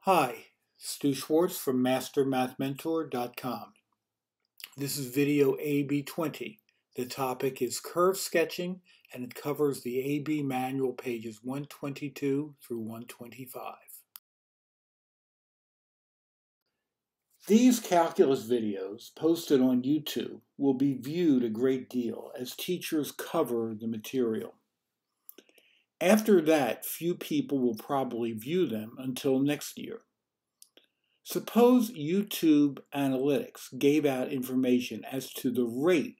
Hi, Stu Schwartz from MasterMathMentor.com. This is video AB20. The topic is curve sketching and it covers the AB manual pages 122 through 125. These calculus videos posted on YouTube will be viewed a great deal as teachers cover the material. After that, few people will probably view them until next year. Suppose YouTube Analytics gave out information as to the rate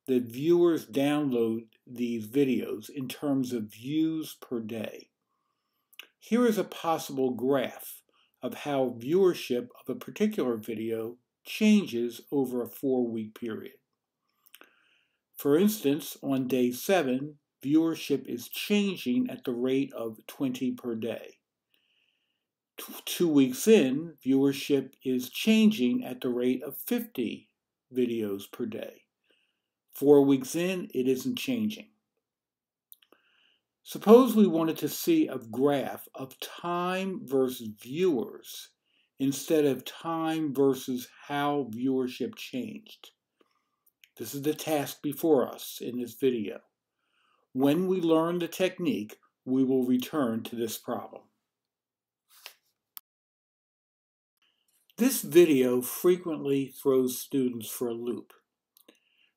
that viewers download these videos in terms of views per day. Here is a possible graph of how viewership of a particular video changes over a 4-week period. For instance, on day 7, viewership is changing at the rate of 20 per day. 2 weeks in, viewership is changing at the rate of 50 videos per day. 4 weeks in, it isn't changing. Suppose we wanted to see a graph of time versus viewers instead of time versus how viewership changed. This is the task before us in this video. When we learn the technique, we will return to this problem. This video frequently throws students for a loop.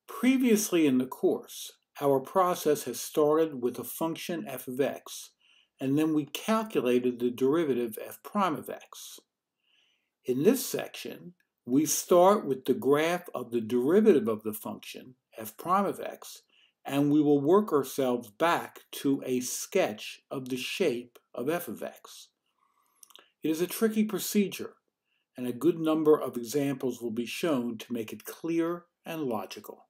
Previously in the course, our process has started with a function f of x, and then we calculated the derivative f prime of x. In this section, we start with the graph of the derivative of the function f prime of x, and we will work ourselves back to a sketch of the shape of f of x. It is a tricky procedure, and a good number of examples will be shown to make it clear and logical.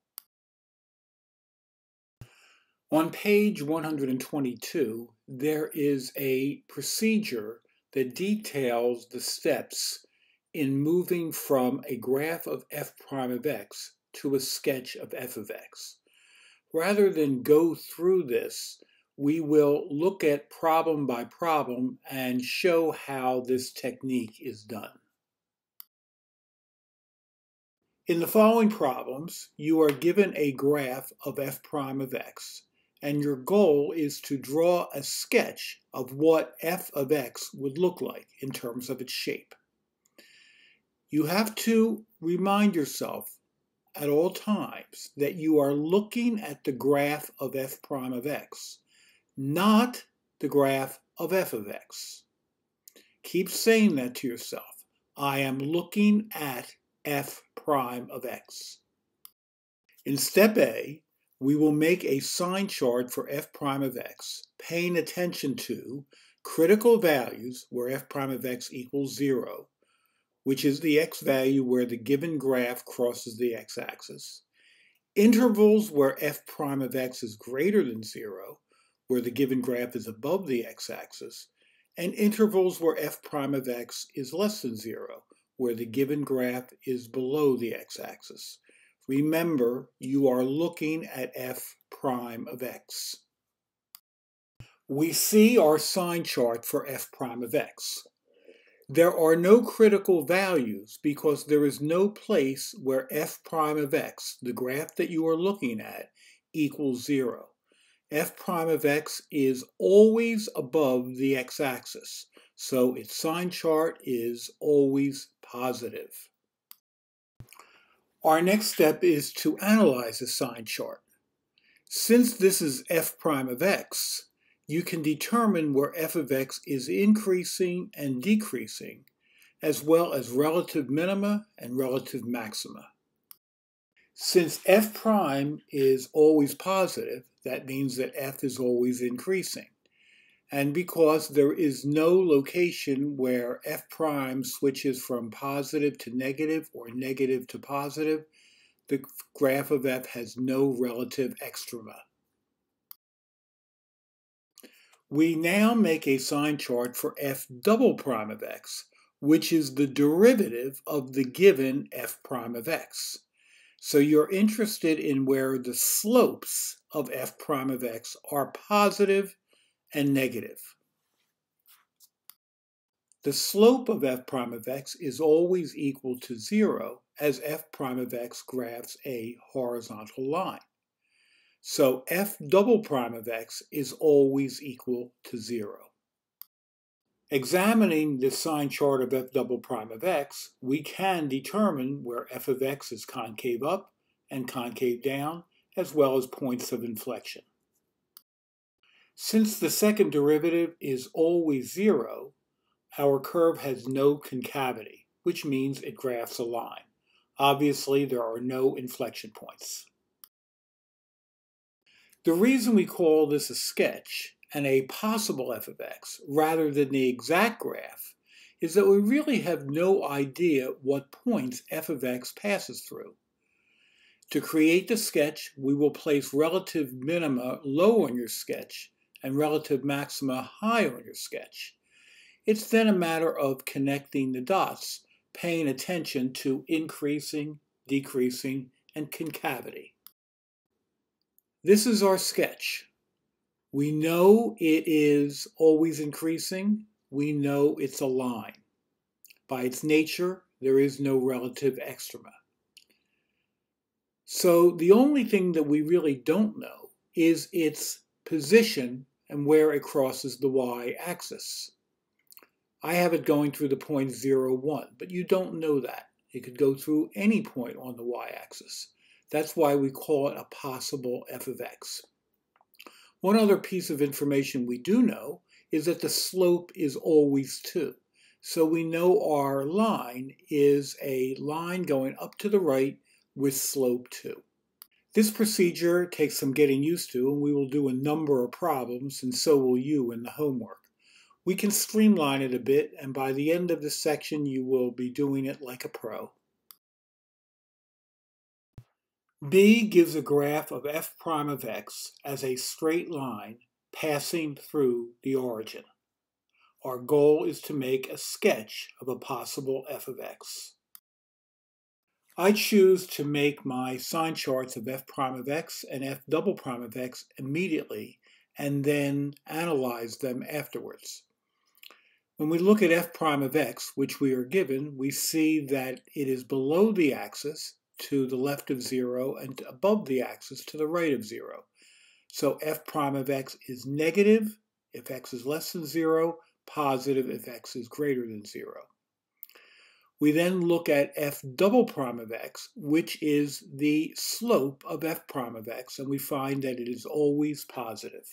On page 122, there is a procedure that details the steps in moving from a graph of f prime of x to a sketch of f of x. Rather than go through this, we will look at problem by problem and show how this technique is done. In the following problems, you are given a graph of f prime of x, and your goal is to draw a sketch of what f of x would look like in terms of its shape. You have to remind yourself at all times that you are looking at the graph of f prime of x, not the graph of f of x. Keep saying that to yourself. I am looking at f prime of x. In step A, we will make a Sine chart for f prime of x, paying attention to critical values where f prime of x equals 0, which is the x value where the given graph crosses the x-axis, intervals where f prime of x is greater than 0, where the given graph is above the x-axis, and intervals where f prime of x is less than 0, where the given graph is below the x-axis. Remember, you are looking at f prime of x. We see our Sine chart for f prime of x. There are no critical values because there is no place where f prime of x, the graph that you are looking at, equals 0. F prime of x is always above the x-axis, so its Sine chart is always positive. Our next step is to analyze a Sine chart. Since this is f prime of x, you can determine where f of x is increasing and decreasing, as well as relative minima and relative maxima. Since f prime is always positive, that means that f is always increasing. And because there is no location where f prime switches from positive to negative or negative to positive, the graph of f has no relative extrema. We now make a Sine chart for f double prime of x, which is the derivative of the given f prime of x. So you're interested in where the slopes of f prime of x are positive and negative. The slope of f prime of x is always equal to 0 as f prime of x graphs a horizontal line. So f double prime of x is always equal to 0. Examining the sign chart of f double prime of x, we can determine where f of x is concave up and concave down, as well as points of inflection. Since the second derivative is always 0, our curve has no concavity, which means it graphs a line. Obviously, there are no inflection points. The reason we call this a sketch and a possible f of x rather than the exact graph is that we really have no idea what points f of x passes through. To create the sketch, we will place relative minima low on your sketch and relative maxima high on your sketch. It's then a matter of connecting the dots, paying attention to increasing, decreasing, and concavity. This is our sketch. We know it is always increasing. We know it's a line. By its nature, there is no relative extrema. So the only thing that we really don't know is its position and where it crosses the y-axis. I have it going through the point 0, 1, but you don't know that. It could go through any point on the y-axis. That's why we call it a possible f of x. One other piece of information we do know is that the slope is always 2. So we know our line is a line going up to the right with slope 2. This procedure takes some getting used to, and we will do a number of problems, and so will you in the homework. We can streamline it a bit, and by the end of this section, you will be doing it like a pro. B gives a graph of f prime of x as a straight line passing through the origin. Our goal is to make a sketch of a possible f of x. I choose to make my sign charts of f prime of x and f double prime of x immediately and then analyze them afterwards. When we look at f prime of x, which we are given, we see that it is below the axis to the left of 0 and above the axis to the right of 0. So f prime of x is negative if x is less than 0, positive if x is greater than 0. We then look at f double prime of x, which is the slope of f prime of x, and we find that it is always positive.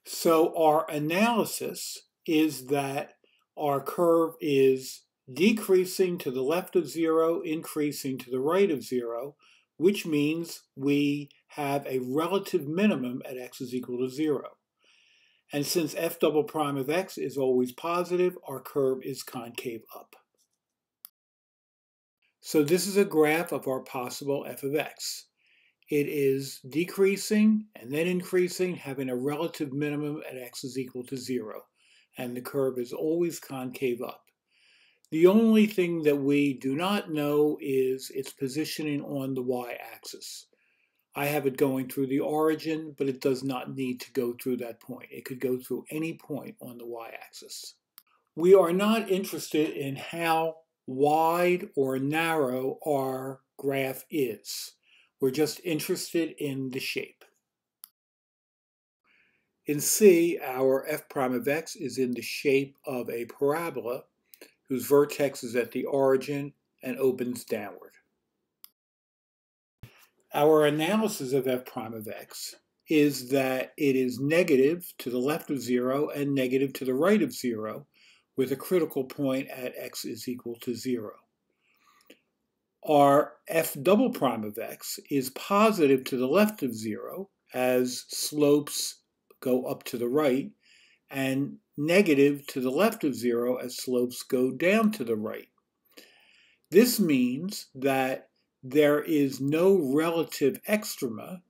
So our analysis is that our curve is decreasing to the left of 0, increasing to the right of 0, which means we have a relative minimum at x is equal to 0. And since f double prime of x is always positive, our curve is concave up. So this is a graph of our possible f of x. It is decreasing and then increasing, having a relative minimum at x is equal to 0. And the curve is always concave up. The only thing that we do not know is its positioning on the y-axis. I have it going through the origin, but it does not need to go through that point. It could go through any point on the y-axis. We are not interested in how wide or narrow our graph is. We're just interested in the shape. In C, our f prime of x is in the shape of a parabola whose vertex is at the origin and opens downward. Our analysis of f prime of x is that it is negative to the left of 0 and negative to the right of 0, with a critical point at x is equal to 0. Our f double prime of x is positive to the left of 0 as slopes go up to the right, and negative to the left of 0 as slopes go down to the right. This means that there is no relative extrema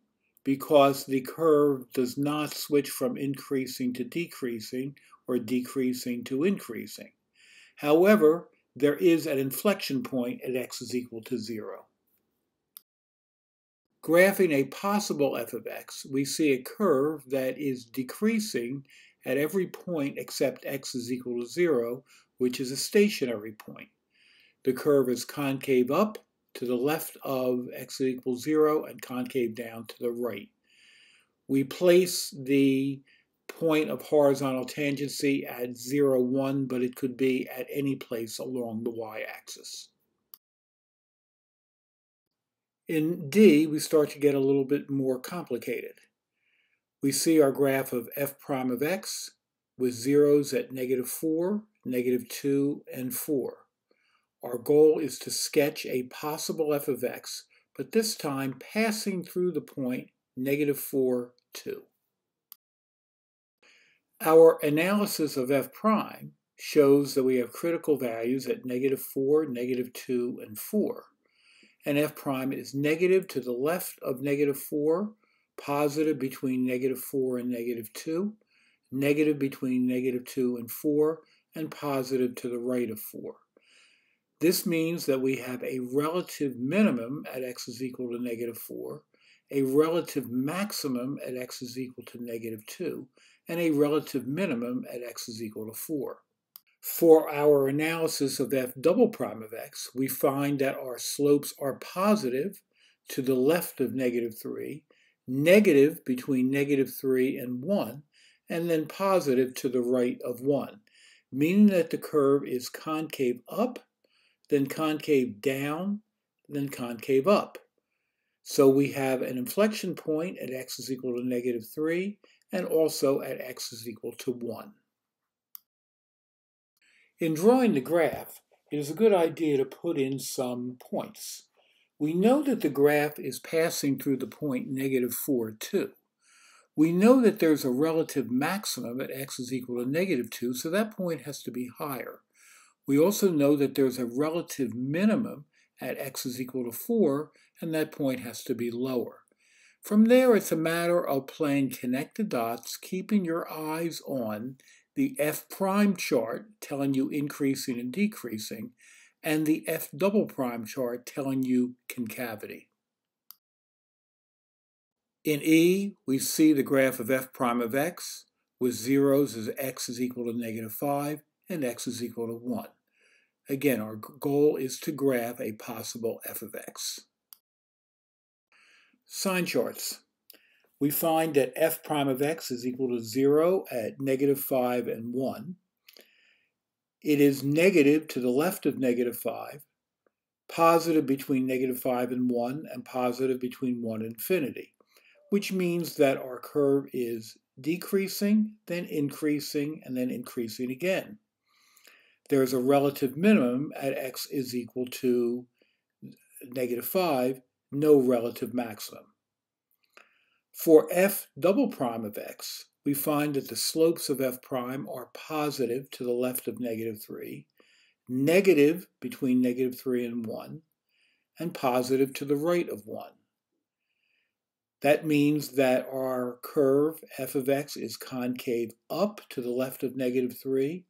because the curve does not switch from increasing to decreasing or decreasing to increasing. However, there is an inflection point at x is equal to 0. Graphing a possible f of x, we see a curve that is decreasing at every point except x is equal to 0, which is a stationary point. The curve is concave up to the left of x equals 0 and concave down to the right. We place the point of horizontal tangency at 0, 1, but it could be at any place along the y-axis. In D, we start to get a little bit more complicated. We see our graph of f prime of x with zeros at -4, -2, and 4. Our goal is to sketch a possible f of x, but this time passing through the point -4, 2. Our analysis of f prime shows that we have critical values at -4, -2, and 4. And f prime is negative to the left of -4, positive between -4 and -2, negative between -2 and 4, and positive to the right of 4. This means that we have a relative minimum at x is equal to -4, a relative maximum at x is equal to -2, and a relative minimum at x is equal to 4. For our analysis of f double prime of x, we find that our slopes are positive to the left of -3, negative between -3 and 1, and then positive to the right of 1, meaning that the curve is concave up, then concave down, then concave up. So we have an inflection point at x is equal to -3 and also at x is equal to 1. In drawing the graph, it is a good idea to put in some points. We know that the graph is passing through the point -4, 2. We know that there's a relative maximum at x is equal to -2, so that point has to be higher. We also know that there's a relative minimum at x is equal to 4, and that point has to be lower. From there, it's a matter of playing connect the dots, keeping your eyes on the f prime chart telling you increasing and decreasing, and the f double prime chart telling you concavity. In E, we see the graph of f prime of x with zeros as x is equal to -5 and x is equal to 1. Again, our goal is to graph a possible f of x. Sine charts. We find that f prime of x is equal to 0 at -5 and 1. It is negative to the left of -5, positive between -5 and 1, and positive between 1 and infinity, which means that our curve is decreasing, then increasing, and then increasing again. There is a relative minimum at x is equal to -5, no relative maximum. For f double prime of x, we find that the slopes of f prime are positive to the left of -3, negative between -3 and 1, and positive to the right of 1. That means that our curve f of x is concave up to the left of -3,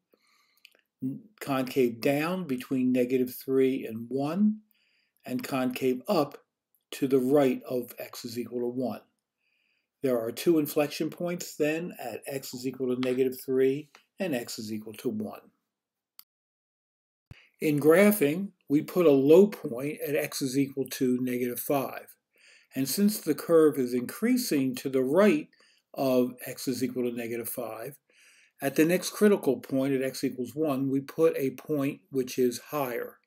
concave down between -3 and 1, and concave up to the right of x is equal to 1. There are two inflection points then at x is equal to -3 and x is equal to 1. In graphing, we put a low point at x is equal to -5. And since the curve is increasing to the right of x is equal to -5, at the next critical point at x equals 1, we put a point which is higher.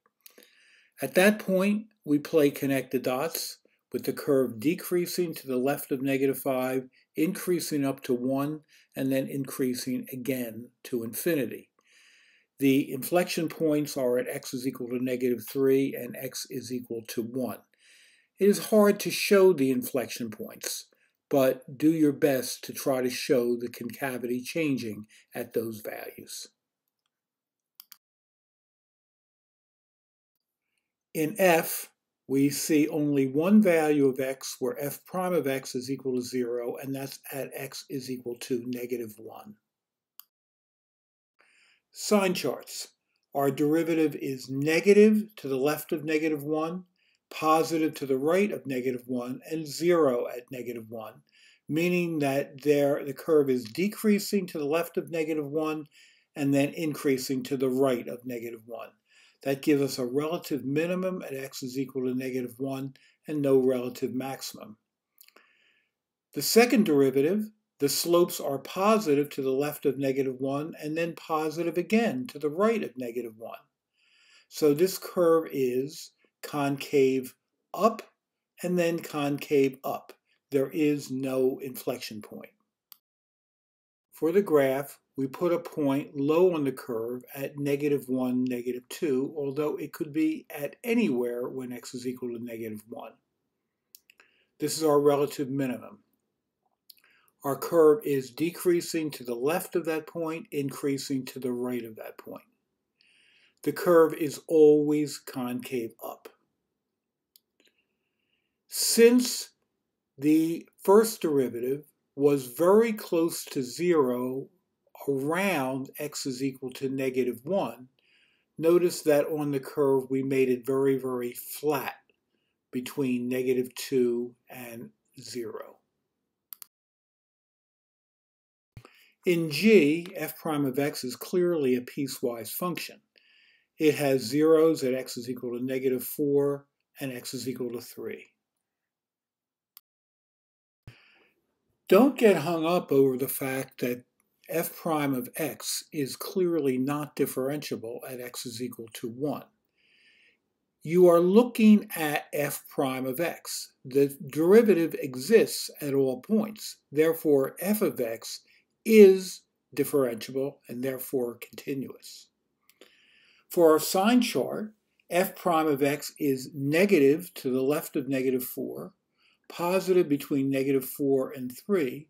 At that point, we play connect the dots, with the curve decreasing to the left of -5, increasing up to 1, and then increasing again to infinity. The inflection points are at x is equal to -3 and x is equal to 1. It is hard to show the inflection points, but do your best to try to show the concavity changing at those values. In F, we see only one value of x where f prime of x is equal to 0, and that's at x is equal to -1. Sine charts. Our derivative is negative to the left of -1, positive to the right of -1, and 0 at -1, meaning that the curve is decreasing to the left of -1 and then increasing to the right of -1. That gives us a relative minimum at x is equal to -1 and no relative maximum. The second derivative, the slopes are positive to the left of -1 and then positive again to the right of -1. So this curve is concave up and then concave up. There is no inflection point. For the graph, we put a point low on the curve at -1, -2, although it could be at anywhere when x is equal to -1. This is our relative minimum. Our curve is decreasing to the left of that point, increasing to the right of that point. The curve is always concave up. Since the first derivative was very close to 0 around x is equal to -1, notice that on the curve we made it very, very flat between -2 and 0. In G, f prime of x is clearly a piecewise function. It has zeros at x is equal to -4 and x is equal to 3. Don't get hung up over the fact that f prime of x is clearly not differentiable at x is equal to 1. You are looking at f prime of x. The derivative exists at all points. Therefore, f of x is differentiable and therefore continuous. For our sine chart, f prime of x is negative to the left of -4, positive between -4 and 3,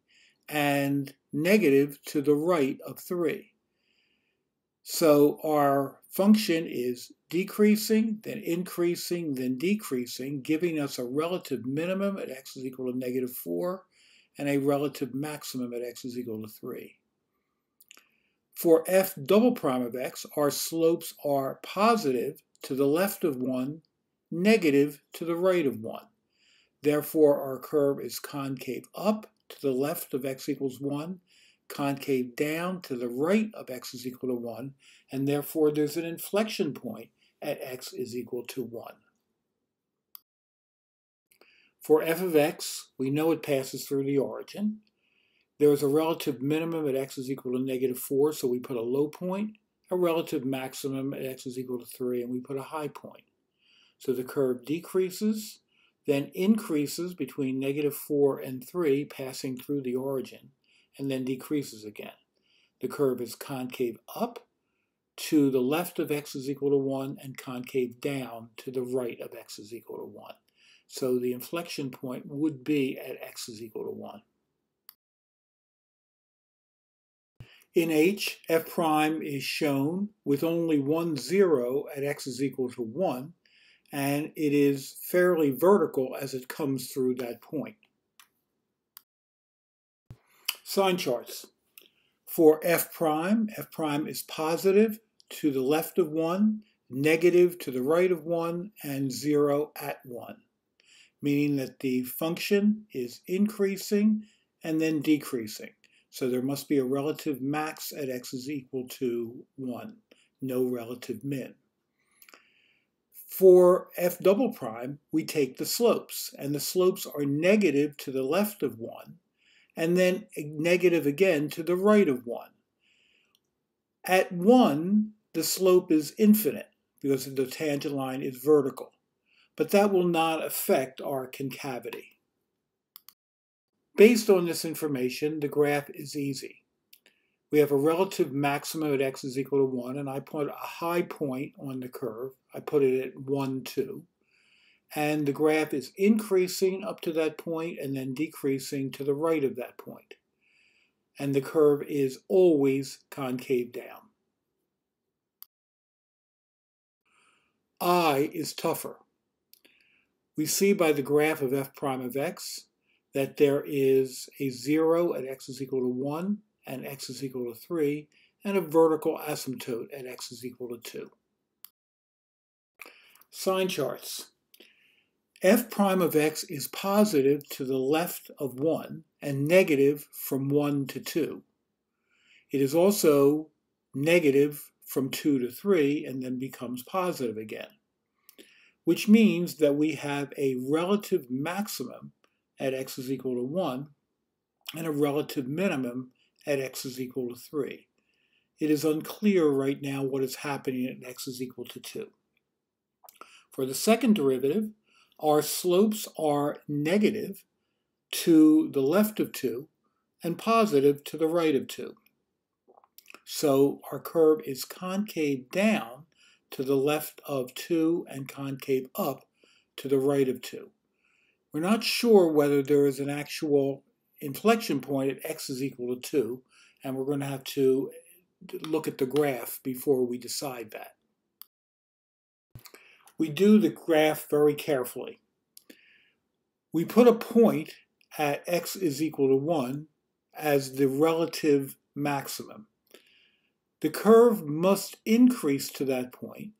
and negative to the right of 3. So our function is decreasing, then increasing, then decreasing, giving us a relative minimum at x is equal to -4 and a relative maximum at x is equal to 3. For f double prime of x, our slopes are positive to the left of 1, negative to the right of 1. Therefore, our curve is concave up to the left of x equals 1, concave down to the right of x is equal to 1, and therefore there's an inflection point at x is equal to 1. For f of x, we know it passes through the origin. There is a relative minimum at x is equal to -4, so we put a low point, a relative maximum at x is equal to 3, and we put a high point. So the curve decreases, then increases between -4 and 3, passing through the origin, and then decreases again. The curve is concave up to the left of x is equal to 1 and concave down to the right of x is equal to 1. So the inflection point would be at x is equal to 1. In H, f prime is shown with only one 0 at x is equal to 1, and it is fairly vertical as it comes through that point. Sine charts. For f prime is positive to the left of 1, negative to the right of 1, and 0 at 1, meaning that the function is increasing and then decreasing. So there must be a relative max at x is equal to 1, no relative min. For f double prime, we take the slopes, and the slopes are negative to the left of 1, and then negative again to the right of 1. At 1, the slope is infinite because the tangent line is vertical, but that will not affect our concavity. Based on this information, the graph is easy. We have a relative maximum at x is equal to 1, and I put a high point on the curve. I put it at 1, 2. And the graph is increasing up to that point and then decreasing to the right of that point. And the curve is always concave down. I is tougher. We see by the graph of f prime of x that there is a 0 at x is equal to 1 and x is equal to 3, and a vertical asymptote at x is equal to 2. Sine charts. F prime of x is positive to the left of 1 and negative from 1 to 2. It is also negative from 2 to 3 and then becomes positive again, which means that we have a relative maximum at x is equal to 1 and a relative minimum at x is equal to 3. It is unclear right now what is happening at x is equal to 2. For the second derivative, our slopes are negative to the left of 2 and positive to the right of 2. So our curve is concave down to the left of 2 and concave up to the right of 2. We're not sure whether there is an actual inflection point at x is equal to 2, and we're going to have to look at the graph before we decide that. We do the graph very carefully. We put a point at x is equal to 1 as the relative maximum. The curve must increase to that point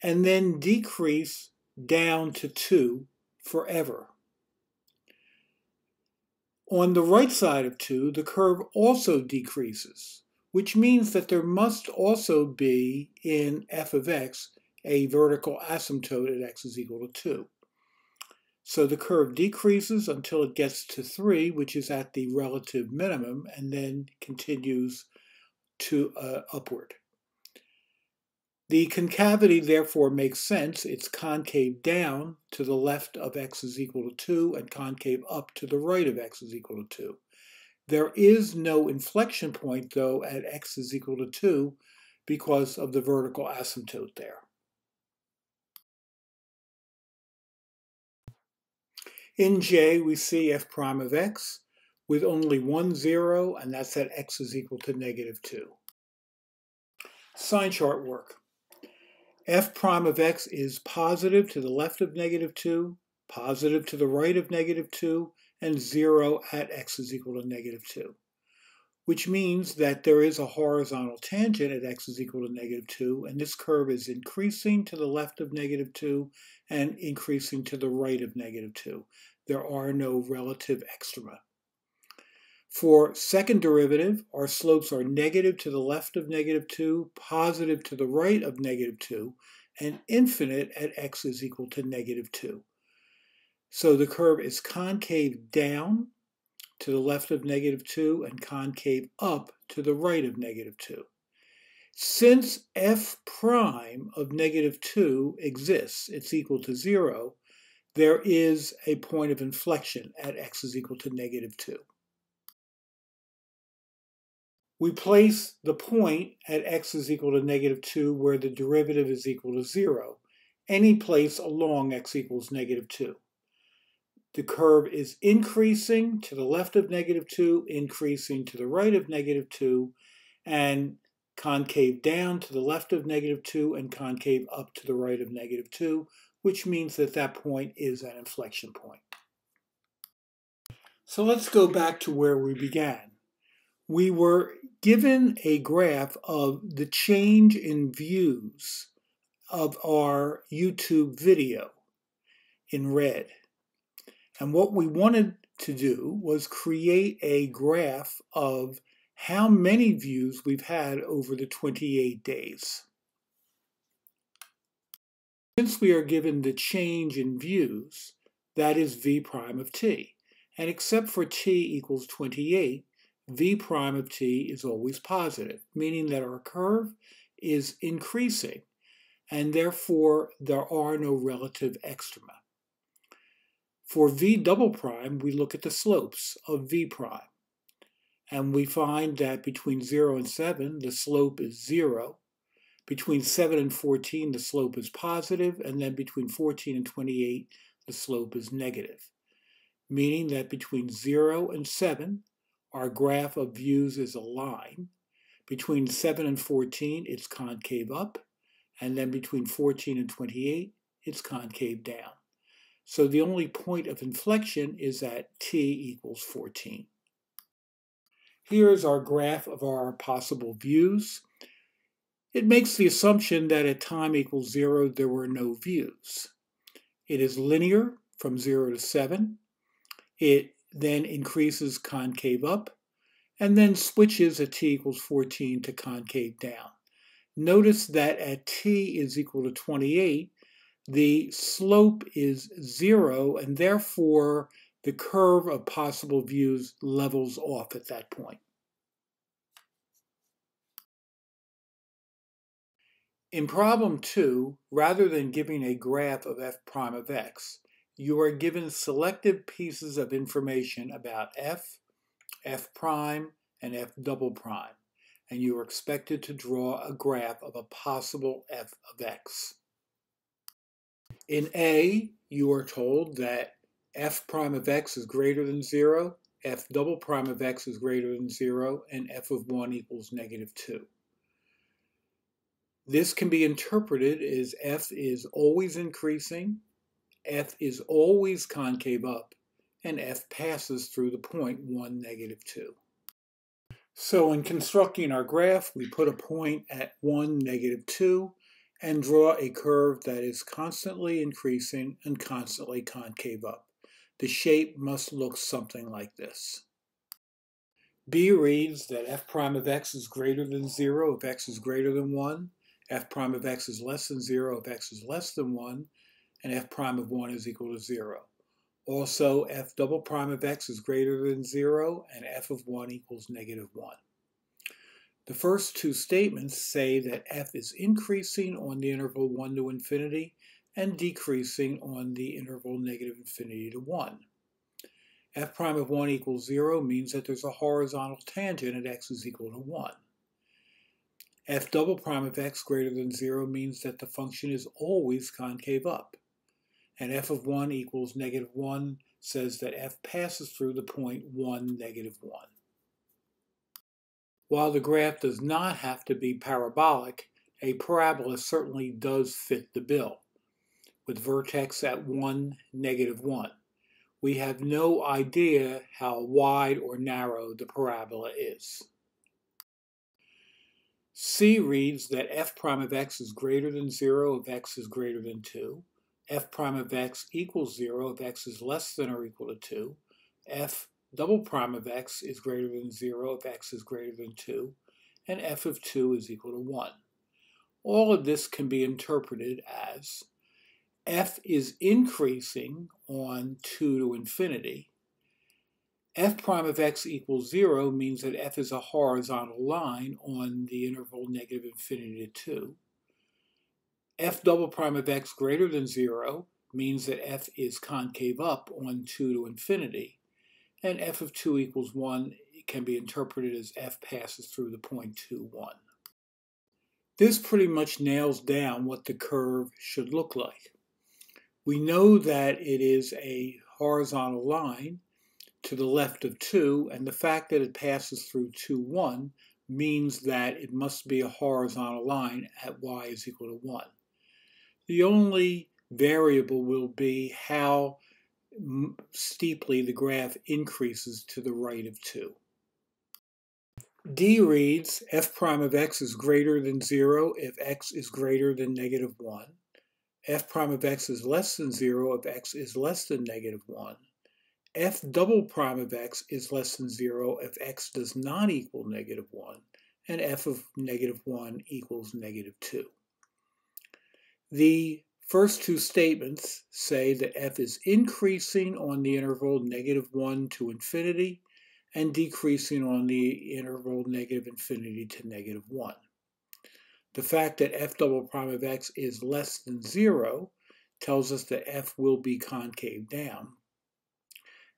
and then decrease down to 2 forever. On the right side of 2, the curve also decreases, which means that there must also be in f of x a vertical asymptote at x is equal to 2. So the curve decreases until it gets to 3, which is at the relative minimum, and then continues to upward. The concavity therefore makes sense. It's concave down to the left of x is equal to 2 and concave up to the right of x is equal to 2. There is no inflection point, though, at x is equal to 2 because of the vertical asymptote there. In J, we see f prime of x with only one zero, and that's at x is equal to negative 2. Sign chart work. F prime of x is positive to the left of negative 2, positive to the right of negative 2, and 0 at x is equal to negative 2, which means that there is a horizontal tangent at x is equal to negative 2, and this curve is increasing to the left of negative 2 and increasing to the right of negative 2. There are no relative extrema. For second derivative, our slopes are negative to the left of negative 2, positive to the right of negative 2, and infinite at x is equal to negative 2. So the curve is concave down to the left of negative 2 and concave up to the right of negative 2. Since f prime of negative 2 exists, it's equal to 0, there is a point of inflection at x is equal to negative 2. We place the point at x is equal to negative 2 where the derivative is equal to 0, any place along x equals negative 2. The curve is increasing to the left of negative 2, increasing to the right of negative 2, and concave down to the left of negative 2 and concave up to the right of negative 2, which means that that point is an inflection point. So let's go back to where we began. We were given a graph of the change in views of our YouTube video in red. And what we wanted to do was create a graph of how many views we've had over the 28 days. Since we are given the change in views, that is v prime of t. And except for t equals 28, v prime of t is always positive, meaning that our curve is increasing, and therefore there are no relative extrema. For v double prime, we look at the slopes of v prime, and we find that between 0 and 7, the slope is 0. Between 7 and 14, the slope is positive, and then between 14 and 28, the slope is negative, meaning that between 0 and 7, our graph of views is a line. Between 7 and 14, it's concave up, and then between 14 and 28, it's concave down. So the only point of inflection is at t equals 14. Here's our graph of our possible views. It makes the assumption that at time equals 0, there were no views. It is linear from 0 to 7. It then increases concave up, and then switches at t equals 14 to concave down. Notice that at t is equal to 28, the slope is 0, and therefore the curve of possible views levels off at that point. In problem 2, rather than giving a graph of f prime of x, you are given selective pieces of information about f, f prime, and f double prime, and you are expected to draw a graph of a possible f of x. In A, you are told that f prime of x is greater than 0, f double prime of x is greater than 0, and f of 1 equals negative 2. This can be interpreted as f is always increasing, f is always concave up, and f passes through the point 1, negative 2. So in constructing our graph, we put a point at 1, negative 2, and draw a curve that is constantly increasing and constantly concave up. The shape must look something like this. B reads that f prime of x is greater than 0 if x is greater than 1, f prime of x is less than 0 if x is less than 1, and f prime of 1 is equal to 0. Also, f double prime of x is greater than 0, and f of 1 equals negative 1. The first two statements say that f is increasing on the interval 1 to infinity and decreasing on the interval negative infinity to 1. F prime of 1 equals 0 means that there's a horizontal tangent at x is equal to 1. F double prime of x greater than 0 means that the function is always concave up. And f of 1 equals negative 1 says that f passes through the point 1, negative 1. While the graph does not have to be parabolic, a parabola certainly does fit the bill, with vertex at 1, negative 1. We have no idea how wide or narrow the parabola is. C reads that f prime of x is greater than 0 if x is greater than 2, f prime of x equals 0 if x is less than or equal to 2, f double prime of x is greater than 0 if x is greater than 2, and f of 2 is equal to 1. All of this can be interpreted as f is increasing on 2 to infinity. F prime of x equals 0 means that f is a horizontal line on the interval negative infinity to 2. F double prime of x greater than 0 means that f is concave up on 2 to infinity. And f of 2 equals 1 can be interpreted as f passes through the point 2, 1. This pretty much nails down what the curve should look like. We know that it is a horizontal line to the left of 2, and the fact that it passes through 2, 1 means that it must be a horizontal line at y is equal to 1. The only variable will be how steeply the graph increases to the right of 2. D reads f prime of x is greater than 0 if x is greater than negative 1. F prime of x is less than 0 if x is less than negative 1. F double prime of x is less than 0 if x does not equal negative 1. And f of negative 1 equals negative 2. The first two statements say that f is increasing on the interval negative 1 to infinity and decreasing on the interval negative infinity to negative 1. The fact that f double prime of x is less than 0 tells us that f will be concave down.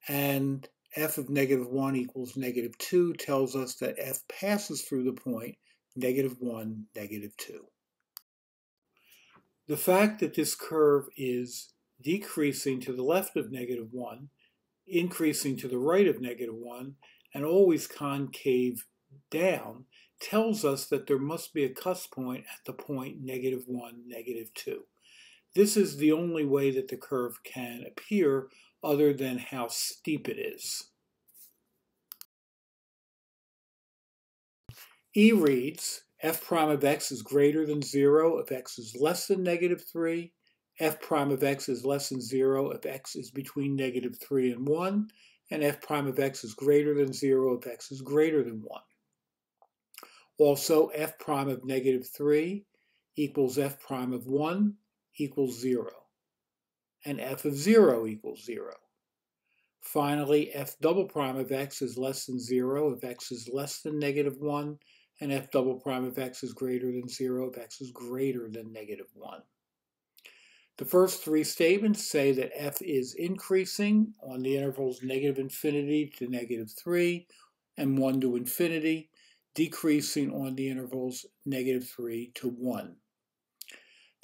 And f of negative 1 equals negative 2 tells us that f passes through the point negative 1, negative 2. The fact that this curve is decreasing to the left of negative 1, increasing to the right of negative 1, and always concave down tells us that there must be a cusp point at the point negative 1, negative 2. This is the only way that the curve can appear other than how steep it is. E reads f prime of x is greater than 0 if x is less than negative 3, f prime of x is less than 0 if x is between negative 3 and 1, and f prime of x is greater than 0 if x is greater than 1. Also, f prime of negative 3 equals f prime of 1 equals 0, and f of 0 equals 0. Finally, f double prime of x is less than 0 if x is less than negative 1, and f double prime of x is greater than 0 if x is greater than negative 1. The first three statements say that f is increasing on the intervals negative infinity to negative 3 and 1 to infinity, decreasing on the intervals negative 3 to 1.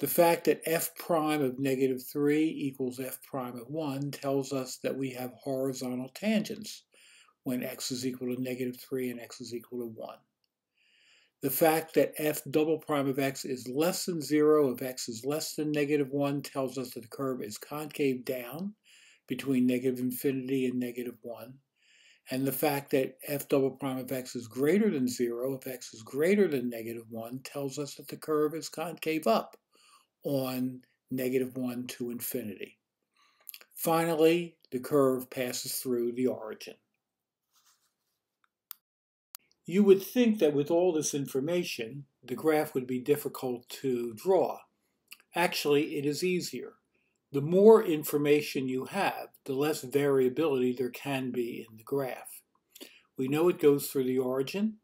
The fact that f prime of negative 3 equals f prime of 1 tells us that we have horizontal tangents when x is equal to negative 3 and x is equal to 1. The fact that f double prime of x is less than 0 if x is less than negative 1 tells us that the curve is concave down between negative infinity and negative 1. And the fact that f double prime of x is greater than 0 if x is greater than negative 1 tells us that the curve is concave up on negative 1 to infinity. Finally, the curve passes through the origin. You would think that with all this information, the graph would be difficult to draw. Actually, it is easier. The more information you have, the less variability there can be in the graph. We know it goes through the origin.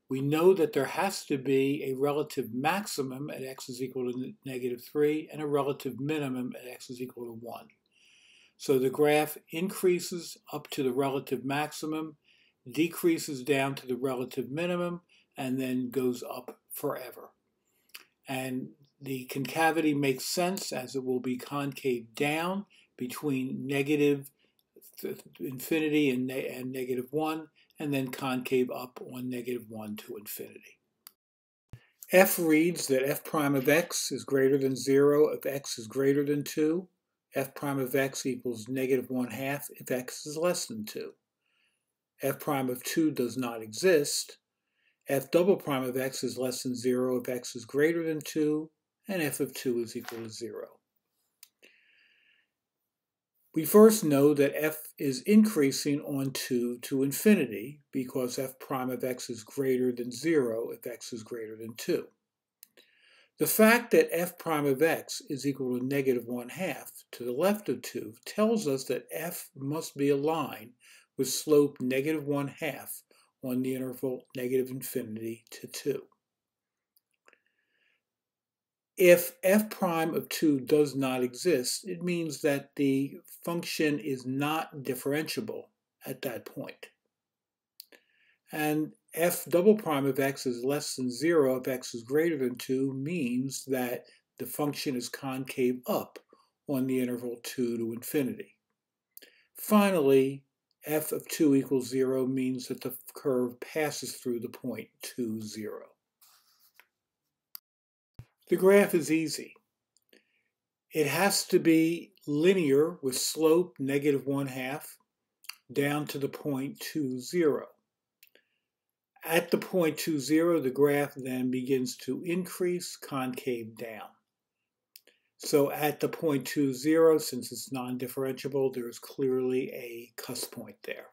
We know that there has to be a relative maximum at x is equal to negative 3 and a relative minimum at x is equal to 1. So the graph increases up to the relative maximum, decreases down to the relative minimum, and then goes up forever. And the concavity makes sense as it will be concave down between negative infinity and negative 1, and then concave up on negative 1 to infinity. F reads that f prime of x is greater than 0 if x is greater than 2. F prime of x equals negative 1/2 if x is less than 2. F prime of 2 does not exist. F double prime of x is less than 0 if x is greater than 2, and f of 2 is equal to 0. We first know that f is increasing on 2 to infinity because f prime of x is greater than 0 if x is greater than 2. The fact that f prime of x is equal to negative 1/2 to the left of 2 tells us that f must be a line with slope negative 1/2 on the interval negative infinity to 2. If f prime of 2 does not exist, it means that the function is not differentiable at that point. And f double prime of x is less than 0 if x is greater than 2 means that the function is concave up on the interval 2 to infinity. Finally, f of 2 equals 0 means that the curve passes through the point 2, 0. The graph is easy. It has to be linear with slope negative 1/2 down to the point 2, 0. At the point 2, 0, the graph then begins to increase concave down. So at the point 2, 0, since it's non-differentiable, there is clearly a cusp point there.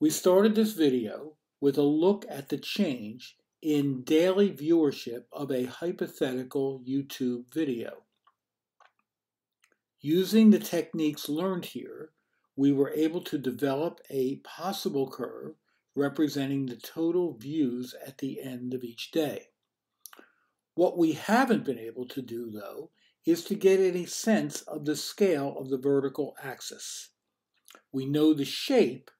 We started this video with a look at the change in daily viewership of a hypothetical YouTube video. Using the techniques learned here, we were able to develop a possible curve representing the total views at the end of each day. What we haven't been able to do, though, is to get any sense of the scale of the vertical axis. We know the shape,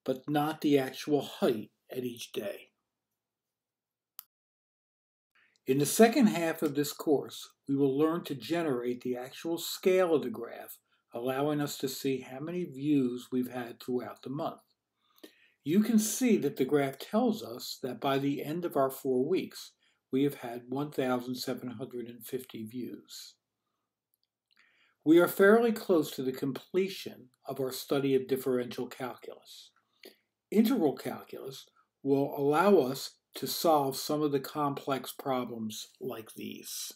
but not the actual height at each day. In the second half of this course, we will learn to generate the actual scale of the graph, allowing us to see how many views we've had throughout the month. You can see that the graph tells us that by the end of our 4 weeks, we have had 1,750 views. We are fairly close to the completion of our study of differential calculus. Integral calculus will allow us to solve some of the complex problems like these.